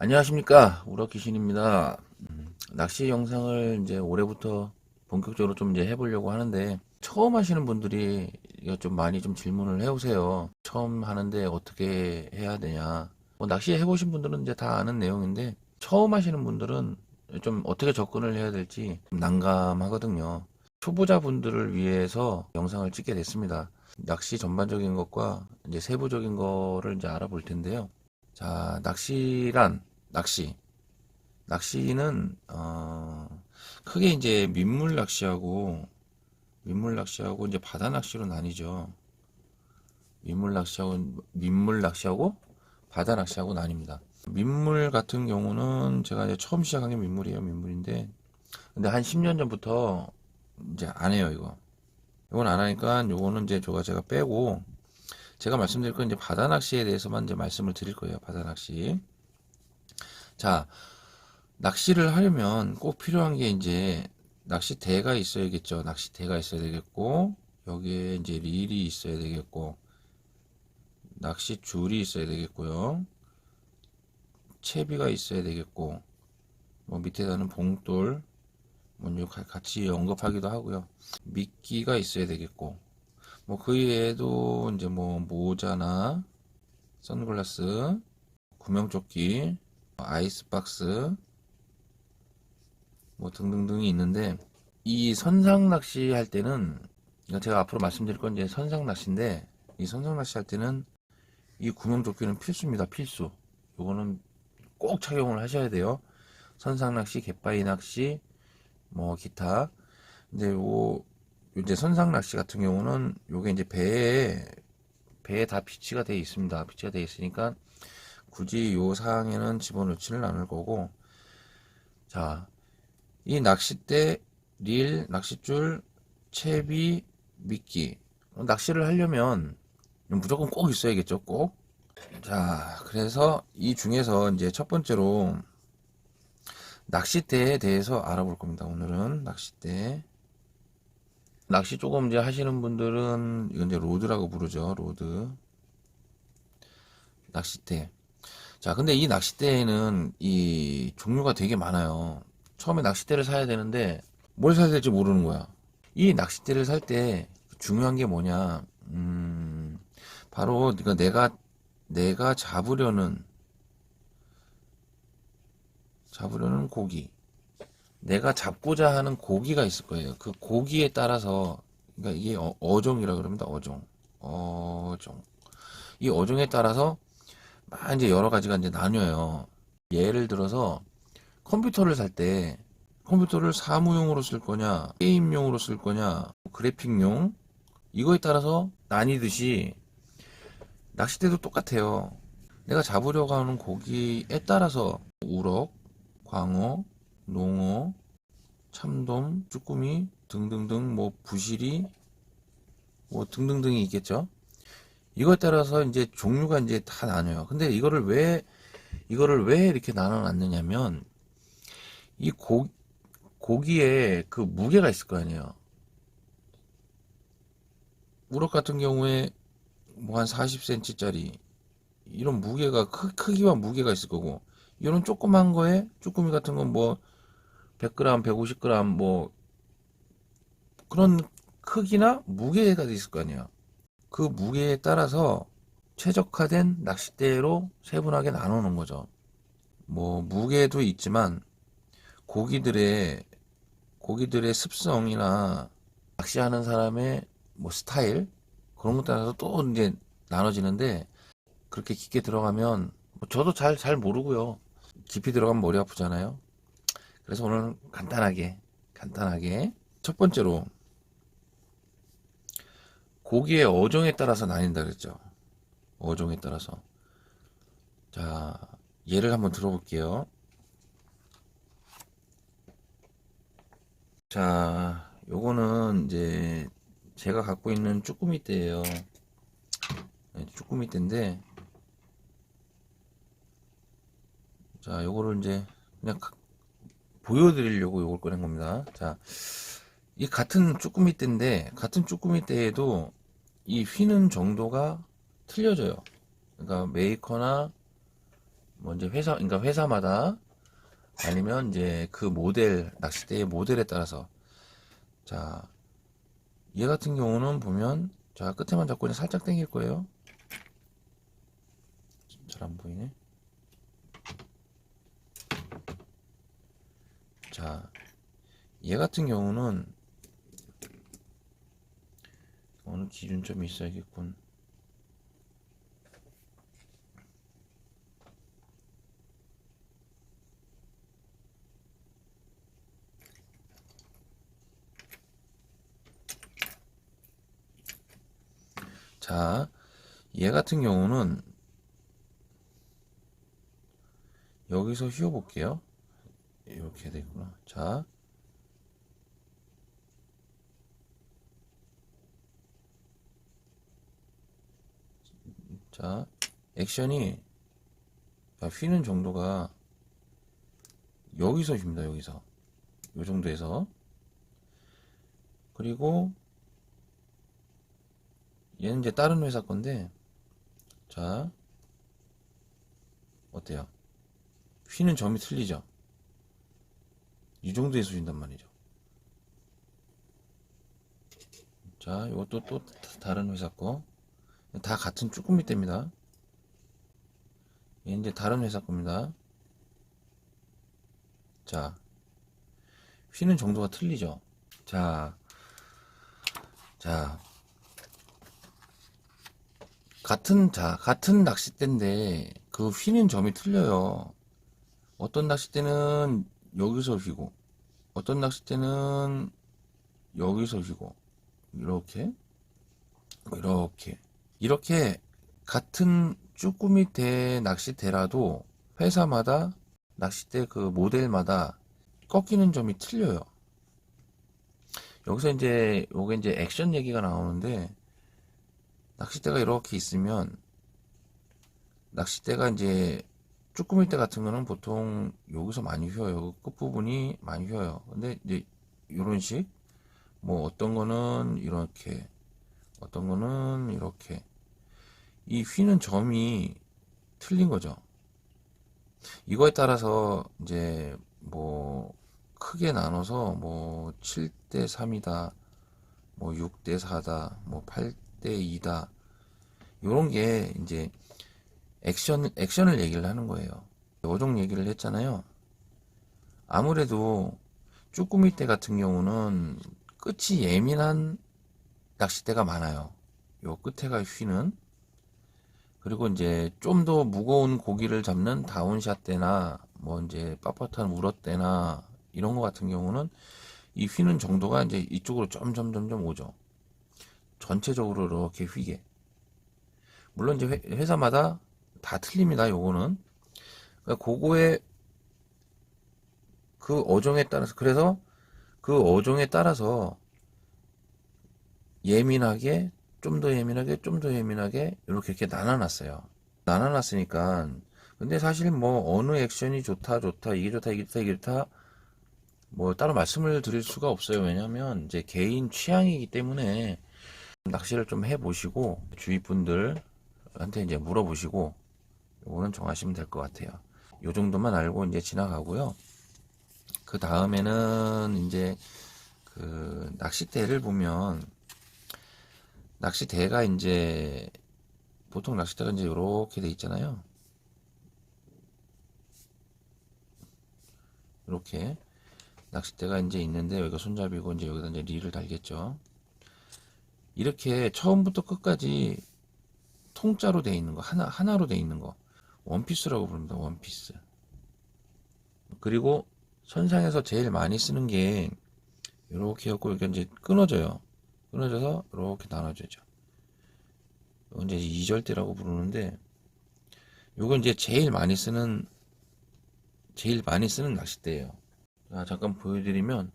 안녕하십니까, 우럭귀신입니다. 낚시 영상을 이제 올해부터 본격적으로 좀 이제 해보려고 하는데, 처음 하시는 분들이 이거 좀 많이 좀 질문을 해오세요. 처음 하는데 어떻게 해야 되냐. 뭐 낚시 해보신 분들은 이제 다 아는 내용인데, 처음 하시는 분들은 좀 어떻게 접근을 해야 될지 좀 난감하거든요. 초보자분들을 위해서 영상을 찍게 됐습니다. 낚시 전반적인 것과 이제 세부적인 거를 이제 알아볼 텐데요. 자, 낚시. 낚시는, 크게 이제 민물 낚시하고 이제 바다 낚시로 나뉘죠. 민물 낚시하고 바다 낚시하고 나뉩니다. 민물 같은 경우는 제가 이제 처음 시작한 게 민물이에요. 민물인데. 근데 한 10년 전부터 이제 안 해요, 이거. 이건 안 하니까 요거는 이제 제가 빼고, 제가 말씀드릴 건 이제 바다 낚시에 대해서만 이제 말씀을 드릴 거예요. 바다 낚시. 자, 낚시를 하려면 꼭 필요한 게 이제 낚시대가 있어야겠죠. 낚시대가 있어야 되겠고, 여기에 이제 릴이 있어야 되겠고, 낚시줄이 있어야 되겠고요. 채비가 있어야 되겠고, 뭐 밑에다는 봉돌, 뭐 같이 언급하기도 하고요. 미끼가 있어야 되겠고, 뭐 그 외에도 이제 뭐 모자나 선글라스, 구명조끼, 아이스박스, 뭐 등등등이 있는데, 이 선상 낚시 할 때는, 그러니까 제가 앞으로 말씀드릴 건 이제 선상 낚시인데, 이 선상 낚시 할 때는 이 구명조끼는 필수입니다. 필수. 요거는 꼭 착용을 하셔야 돼요. 선상 낚시, 갯바위 낚시, 뭐 기타. 근데 이제 선상 낚시 같은 경우는 요게 이제 배에 다 비치가 되어 있습니다. 비치가 되어 있으니까 굳이 요 사항에는 집어넣지는 않을 거고, 자, 이 낚싯대, 릴, 낚싯줄, 채비, 미끼. 낚시를 하려면 무조건 꼭 있어야겠죠, 꼭. 자, 그래서 이 중에서 이제 첫 번째로 낚싯대에 대해서 알아볼 겁니다. 오늘은 낚싯대. 낚시 조금 이제 하시는 분들은 이건 이제 로드라고 부르죠, 로드. 낚싯대. 자, 근데 이 낚싯대에는 이 종류가 되게 많아요. 처음에 낚싯대를 사야 되는데 뭘 사야 될지 모르는 거야. 이 낚싯대를 살 때 중요한 게 뭐냐? 바로 그러니까 내가 잡으려는 고기, 내가 잡고자 하는 고기가 있을 거예요. 그 고기에 따라서, 그러니까 이게 어종이라 그럽니다. 어종. 이 어종에 따라서 막 이제 여러 가지가 이제 나뉘어요. 예를 들어서 컴퓨터를 살 때 컴퓨터를 사무용으로 쓸 거냐, 게임용으로 쓸 거냐, 그래픽용, 이거에 따라서 나뉘듯이 낚싯대도 똑같아요. 내가 잡으려고 하는 고기에 따라서 우럭, 광어, 농어, 참돔, 쭈꾸미 등등등 뭐 부시리 뭐 등등등이 있겠죠. 이거에 따라서 이제 종류가 이제 다 나뉘어요. 근데 이거를 왜 이렇게 나눠 놨느냐면 이 고기에 그 무게가 있을 거 아니에요. 우럭 같은 경우에 뭐 한 40cm짜리 이런 무게가 크기와 무게가 있을 거고, 이런 조그만 거에 쭈꾸미 같은 건 뭐 100g, 150g 뭐 그런 크기나 무게가 있을 거 아니에요. 그 무게에 따라서 최적화된 낚싯대로 세분하게 나누는 거죠. 뭐 무게도 있지만 고기들의 습성이나 낚시하는 사람의 뭐 스타일 그런 것 따라서 또 이제 나눠지는데, 그렇게 깊게 들어가면 뭐 저도 잘 모르고요. 깊이 들어가면 머리 아프잖아요. 그래서 오늘 간단하게 첫 번째로 고기의 어종에 따라서 나뉜다 그랬죠. 어종에 따라서. 자, 예를 한번 들어볼게요. 자, 요거는 이제 제가 갖고 있는 쭈꾸미 떼예요. 네, 쭈꾸미 떼인데, 자, 요거를 이제 그냥 보여드리려고 요걸 꺼낸 겁니다. 자, 이 같은 쭈꾸미 떼인데, 같은 쭈꾸미 떼에도 이 휘는 정도가 틀려져요. 그러니까 메이커나 뭐 이제 그러니까 회사마다 아니면 이제 그 모델, 낚싯대의 모델에 따라서. 자, 얘 같은 경우는 보면, 자, 끝에만 잡고 그냥 살짝 당길 거예요. 잘 안 보이네. 자, 얘 같은 경우는 어느 기준점이 있어야겠군. 자, 얘 같은 경우는 여기서 휘어볼게요. 이렇게 되구나. 자, 자, 액션이 휘는 정도가 여기서 휩니다. 여기서. 요 정도에서. 그리고 얘는 이제 다른 회사 건데, 자, 어때요? 휘는 점이 틀리죠? 이 정도에서 휜단 말이죠. 자, 이것도 또 다른 회사 거. 다 같은 쭈꾸미 떼입니다. 얘 이제 다른 회사 겁니다. 자, 휘는 정도가 틀리죠? 자, 자, 같은 낚싯대인데 그 휘는 점이 틀려요. 어떤 낚싯대는 여기서 휘고, 어떤 낚싯대는 여기서 휘고, 이렇게, 이렇게 같은 쭈꾸미 대 낚싯대라도 회사마다 낚싯대 그 모델마다 꺾이는 점이 틀려요. 여기서 이제 요게 이제 액션 얘기가 나오는데, 낚싯대가 이렇게 있으면 낚싯대가 이제 쭈꾸미 대 같은 거는 보통 여기서 많이 휘어요. 끝부분이 많이 휘어요. 근데 이제 이런 식, 뭐 어떤 거는 이렇게, 어떤 거는 이렇게. 이 휘는 점이 틀린 거죠. 이거에 따라서 이제 뭐 크게 나눠서 뭐 7대 3이다, 뭐 6대 4다, 뭐 8대 2다. 요런 게 이제 액션을 얘기를 하는 거예요. 어종 얘기를 했잖아요. 아무래도 쭈꾸미 대 같은 경우는 끝이 예민한 낚싯대가 많아요. 요 끝에가 휘는. 그리고 이제 좀 더 무거운 고기를 잡는 다운샷 때나 뭐 이제 빳빳한 우럭 때나 이런 거 같은 경우는 이 휘는 정도가 이제 이쪽으로 점점 오죠. 전체적으로 이렇게 휘게. 물론 이제 회사마다 다 틀립니다. 요거는. 그러니까 그거의 그 어종에 따라서, 그래서 그 어종에 따라서 예민하게, 좀 더 예민하게, 좀 더 예민하게 이렇게 나눠놨어요. 나눠놨으니까. 근데 사실 뭐 어느 액션이 좋다, 이게 좋다, 이게 좋다, 이게 좋다, 뭐 따로 말씀을 드릴 수가 없어요. 왜냐면 이제 개인 취향이기 때문에 낚시를 좀 해보시고 주위 분들한테 이제 물어보시고 요거는 정하시면 될 것 같아요. 요 정도만 알고 이제 지나가고요. 그 다음에는 이제 그 낚싯대를 보면, 낚싯대가 이제 보통 낚싯대가 이제 이렇게 돼 있잖아요. 이렇게 낚싯대가 이제 있는데 여기가 손잡이고 이제 여기다 이제 릴을 달겠죠. 이렇게 처음부터 끝까지 통짜로 돼 있는 거, 하나로 돼 있는 거, 원피스라고 부릅니다. 원피스. 그리고 선상에서 제일 많이 쓰는 게 이렇게 해갖고 이렇게 이제 끊어져요. 끊어져서 이렇게 나눠져죠. 이건 이제 이절대라고 부르는데, 요건 이제 제일 많이 쓰는 낚싯대예요. 자, 잠깐 보여드리면,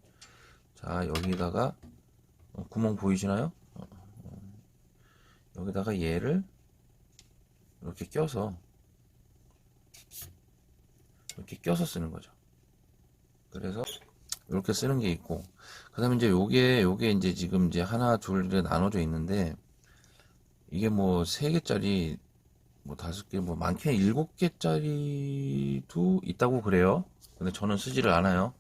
자, 여기다가 구멍 보이시나요? 여기다가 얘를 이렇게 껴서 쓰는 거죠. 그래서 이렇게 쓰는 게 있고, 그 다음에 이제 요게 이제 지금 이제 하나, 둘, 에 나눠져 있는데, 이게 뭐 3개짜리 뭐 5개, 뭐 많게는 7개짜리도 있다고 그래요. 근데 저는 쓰지를 않아요.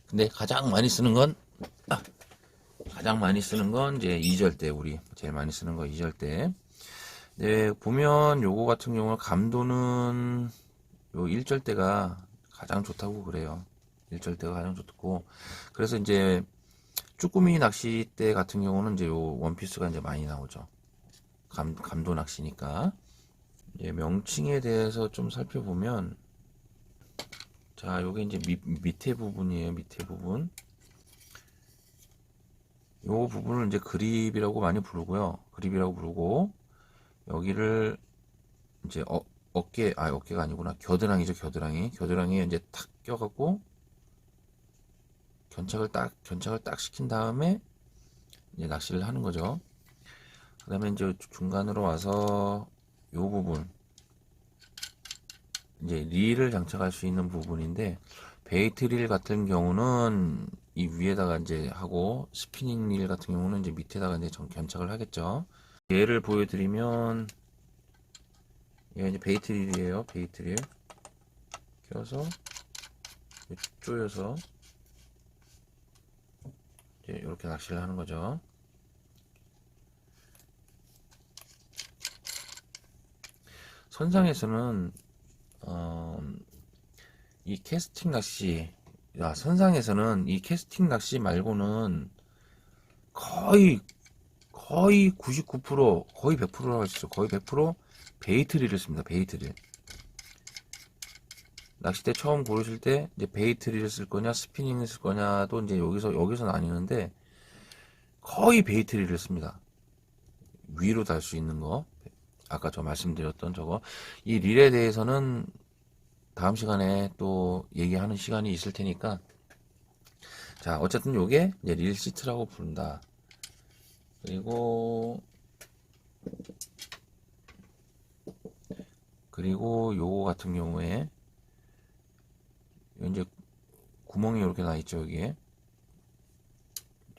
근데 가장 많이 쓰는 건 이제 2절대, 우리 제일 많이 쓰는 거 2절대. 네, 보면 요거 같은 경우는 감도는 요 1절대가 가장 좋다고 그래요. 1절대가 가장 좋고, 그래서 이제 쭈꾸미 낚싯대 같은 경우는 이제 요 원피스가 이제 많이 나오죠. 감도 낚시니까. 이제 명칭에 대해서 좀 살펴보면, 자, 요게 이제 밑에 부분이에요. 밑에 부분. 요 부분을 이제 그립이라고 많이 부르고요. 그립이라고 부르고, 여기를 이제 어깨가 아니구나. 겨드랑이죠, 겨드랑이. 겨드랑이에 이제 탁 껴갖고, 견착을 딱 시킨 다음에, 이제 낚시를 하는 거죠. 그 다음에 이제 중간으로 와서, 요 부분. 이제 릴을 장착할 수 있는 부분인데, 베이트 릴 같은 경우는 이 위에다가 이제 하고, 스피닝 릴 같은 경우는 이제 밑에다가 이제 견착을 하겠죠. 얘를 보여드리면, 얘가 이제 베이트 릴이에요. 베이트 릴. 껴서, 조여서, 이제 이렇게 낚시를 하는 거죠. 선상에서는 이 캐스팅 낚시, 선상에서는 이 캐스팅 낚시 말고는 거의 99%, 거의 100%라고 할 수 있죠. 거의 100% 베이트릴을 씁니다. 베이트릴. 낚싯대 처음 고르실 때 이제 베이트릴을 쓸 거냐 스피닝을 쓸 거냐도 이제 여기서 나뉘는데 거의 베이트릴을 씁니다. 위로 달 수 있는 거. 아까 저 말씀드렸던 저거. 이 릴에 대해서는 다음 시간에 또 얘기하는 시간이 있을 테니까. 자, 어쨌든 요게 이제 릴 시트라고 부른다. 그리고 요거 같은 경우에 이제 구멍이 이렇게 나 있죠, 여기에.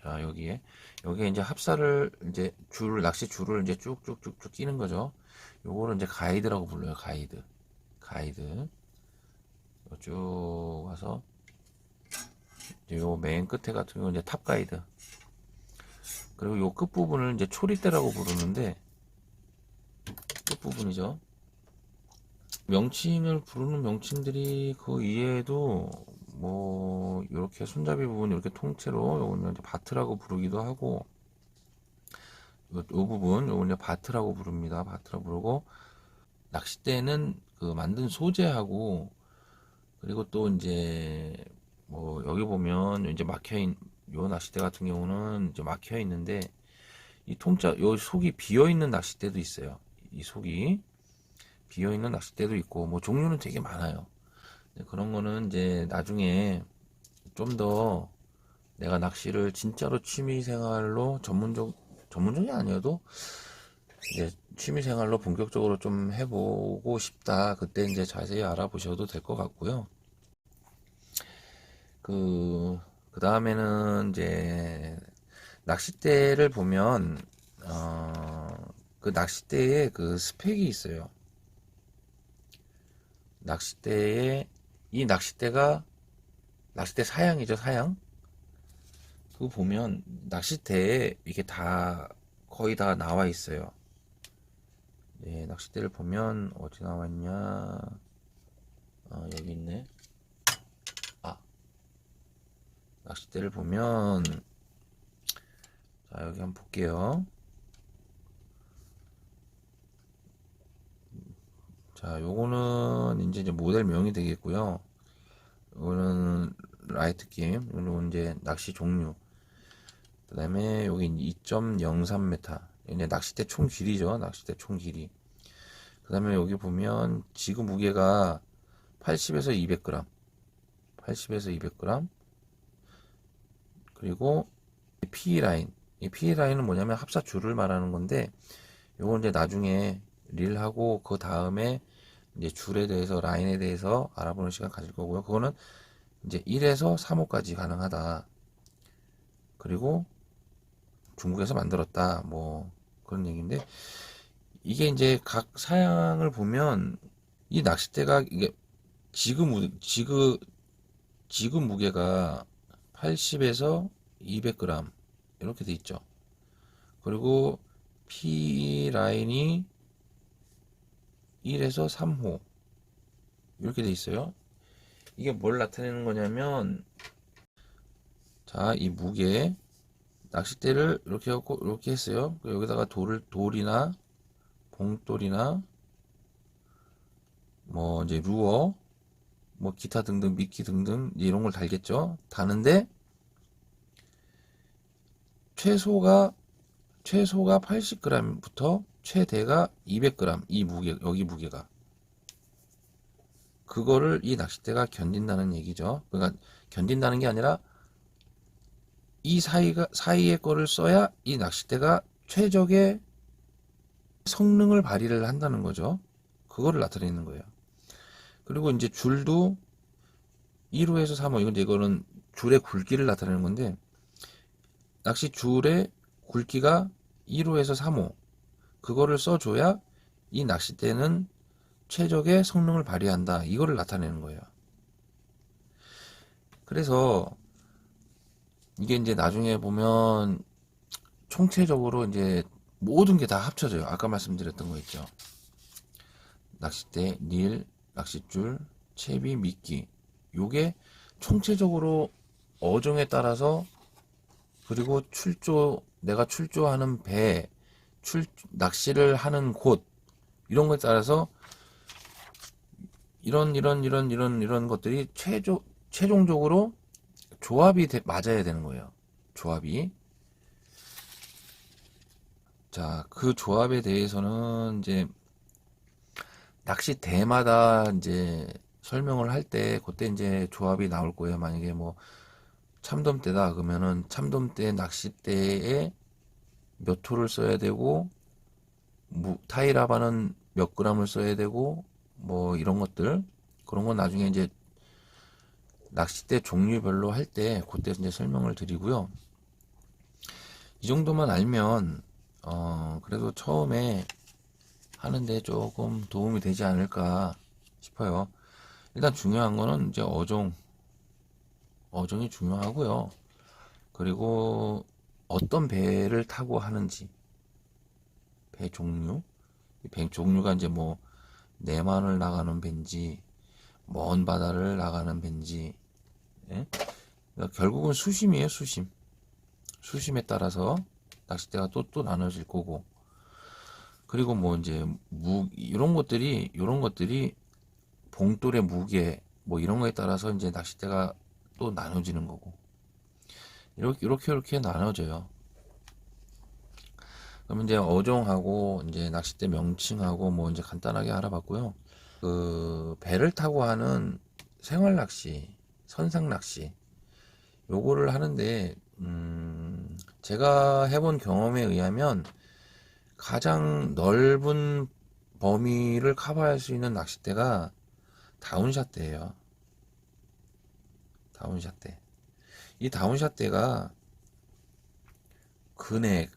자, 여기에 이제 합사를 이제 낚시 줄을 이제 쭉쭉쭉쭉 끼는 거죠. 요거를 이제 가이드라고 불러요. 가이드. 쭉 와서 요 맨 끝에 같은 경우는 이제 탑 가이드. 그리고 요 끝부분을 이제 초리대라고 부르는데, 끝부분이죠. 명칭을 부르는 명칭들이 그 이외에도 뭐 이렇게 손잡이 부분 이렇게 통째로 요거는 이제 바트라고 부르기도 하고, 요 부분 요거 이제 바트라고 부릅니다. 바트라고 부르고, 낚싯대는 그 만든 소재하고, 그리고 또 이제 뭐 여기 보면 이제 요 낚싯대 같은 경우는 이제 막혀 있는데, 요 속이 비어 있는 낚싯대도 있어요. 이 속이 비어 있는 낚싯대도 있고, 뭐 종류는 되게 많아요. 그런 거는 이제 나중에 좀 더 내가 낚시를 진짜로 취미 생활로 전문적이 아니어도 이제 취미 생활로 본격적으로 좀 해보고 싶다. 그때 이제 자세히 알아보셔도 될 것 같고요. 그 다음에는 이제 낚싯대를 보면, 그 낚싯대에 그 스펙이 있어요. 이 낚싯대 사양이죠, 사양. 그거 보면 낚싯대에 이게 거의 다 나와 있어요. 네, 낚싯대를 보면 어디 나와 있냐? 여기 있네. 낚싯대를 보면, 자, 여기 한번 볼게요. 자, 요거는 이제 모델명이 되겠고요. 요거는 라이트 게임, 요거는 이제 낚시 종류. 그 다음에 여기 2.03m. 이제 낚싯대 총 길이죠. 낚싯대 총 길이. 그 다음에 여기 보면 지금 무게가 80에서 200g. 80에서 200g. 그리고 PE라인. 이 PE라인은 뭐냐면 합사줄을 말하는 건데, 요거 이제 나중에 릴하고 그 다음에 이제 줄에 대해서, 라인에 대해서 알아보는 시간 가질 거고요. 그거는 이제 1에서 3호까지 가능하다. 그리고 중국에서 만들었다. 뭐 그런 얘기인데, 이게 이제 각 사양을 보면 이 낚싯대가 이게 지금 무게가 80에서 200g 이렇게 돼 있죠. 그리고 P 라인이 1에서 3호 이렇게 돼 있어요. 이게 뭘 나타내는 거냐면, 자, 이 무게 낚싯대를 이렇게 하고 이렇게 했어요. 여기다가 돌이나 봉돌이나 뭐 이제 루어 뭐 기타 등등 미끼 등등 이런 걸 달겠죠. 다는데 최소가 80g부터 최대가 200g, 이 무게, 여기 무게가 그거를 이 낚싯대가 견딘다는 얘기죠. 그러니까 견딘다는 게 아니라 이 사이의 거를 써야 이 낚싯대가 최적의 성능을 발휘를 한다는 거죠. 그거를 나타내는 거예요. 그리고 이제 줄도 1호에서 3호, 이거는 줄의 굵기를 나타내는 건데, 낚시 줄의 굵기가 1호에서 3호, 그거를 써줘야 이 낚싯대는 최적의 성능을 발휘한다. 이거를 나타내는 거예요. 그래서 이게 이제 나중에 보면 총체적으로 이제 모든 게 다 합쳐져요. 아까 말씀드렸던 거 있죠. 낚싯대, 릴, 낚싯줄, 채비, 미끼. 요게 총체적으로 어종에 따라서, 그리고 내가 출조하는 배, 낚시를 하는 곳, 이런 거에 따라서 이런 것들이 최종적으로 조합이 맞아야 되는 거예요. 조합이. 자, 그 조합에 대해서는 이제 낚시대마다 이제 설명을 할 때 그때 이제 조합이 나올 거예요. 만약에 뭐 참돔대다 그러면은 참돔대 낚싯대에 몇 호를 써야 되고 타이라바는 몇 g을 써야 되고 뭐 이런 것들, 그런 건 나중에 이제 낚싯대 종류별로 할 때 그때 이제 설명을 드리고요. 이 정도만 알면 그래도 처음에 하는데 조금 도움이 되지 않을까 싶어요. 일단 중요한 거는 이제 어종이 중요하고요. 그리고 어떤 배를 타고 하는지, 배 종류가 이제 뭐 내만을 나가는 배인지 먼 바다를 나가는 배인지, 예? 그러니까 결국은 수심이에요. 수심에 따라서 낚싯대가 또 나눠질 거고, 그리고 뭐 이제 이런 것들이 봉돌의 무게 뭐 이런 거에 따라서 이제 낚싯대가 또 나눠지는 거고, 이렇게 나눠져요. 그럼 이제 어종하고 이제 낚싯대 명칭하고 뭐 이제 간단하게 알아봤고요. 그 배를 타고 하는 생활 낚시, 선상 낚시, 요거를 하는데 제가 해본 경험에 의하면 가장 넓은 범위를 커버할 수 있는 낚싯대가 다운샷대예요. 다운샷대. 이 다운샷대가 근해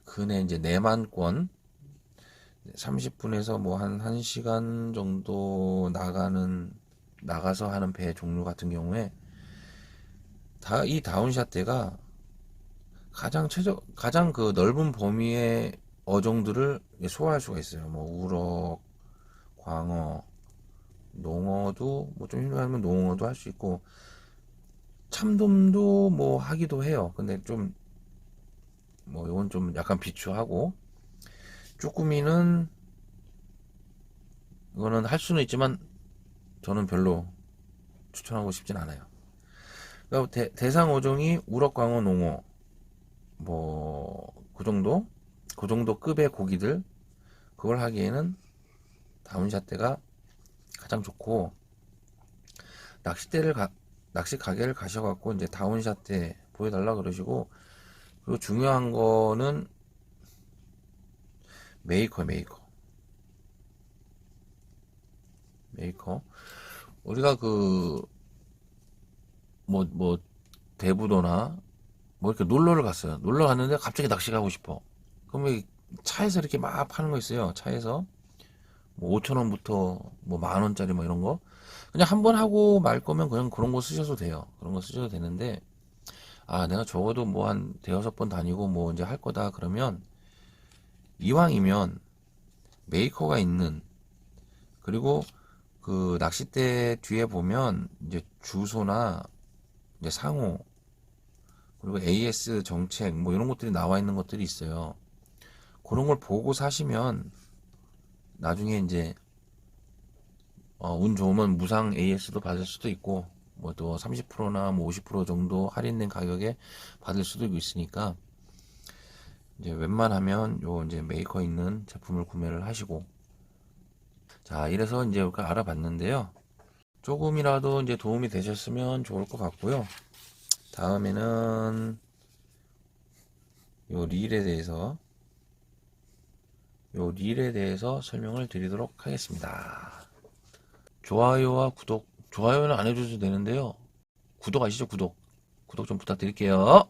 이제 내만권 30분에서 뭐 한 1시간 정도 나가서 하는 배 종류 같은 경우에 이 다운샷대가 가장 그 넓은 범위의 어종들을 소화할 수가 있어요. 뭐 우럭, 광어, 농어도 뭐 좀 힘들면 농어도 할 수 있고, 참돔도 뭐 하기도 해요. 근데 좀 뭐 이건 좀 약간 비추하고, 쭈꾸미는 이거는 할 수는 있지만 저는 별로 추천하고 싶진 않아요. 그러니까 대상 어종이 우럭, 광어, 농어 뭐 그 정도 급의 고기들, 그걸 하기에는 다운샷대가 가장 좋고, 낚시 가게를 가셔갖고 이제 다운샷대 보여달라 그러시고, 그리고 중요한 거는 메이커. 우리가 뭐 대부도나 뭐 이렇게 놀러를 갔어요. 놀러 갔는데 갑자기 낚시 가고 싶어. 그러면 차에서 이렇게 막 파는 거 있어요. 차에서 뭐 5,000원부터 뭐 10,000원짜리 뭐 이런 거. 그냥 한번 하고 말 거면 그냥 그런 거 쓰셔도 돼요. 그런 거 쓰셔도 되는데, 아, 내가 적어도 뭐 한 대여섯 번 다니고 뭐 이제 할 거다 그러면 이왕이면 메이커가 있는, 그리고 그 낚싯대 뒤에 보면 이제 주소나 이제 상호, 그리고 AS 정책 뭐 이런 것들이 나와 있는 것들이 있어요. 그런 걸 보고 사시면 나중에 이제 운 좋으면 무상 AS도 받을 수도 있고 뭐 또 30%나 뭐 50% 정도 할인된 가격에 받을 수도 있으니까 이제 웬만하면 요 이제 메이커 있는 제품을 구매를 하시고, 자, 이래서 이제 이렇게 알아봤는데요. 조금이라도 이제 도움이 되셨으면 좋을 것 같고요. 다음에는 요 릴에 대해서 설명을 드리도록 하겠습니다. 좋아요와 구독, 좋아요는 안 해주셔도 되는데요. 구독 아시죠? 구독 좀 부탁드릴게요.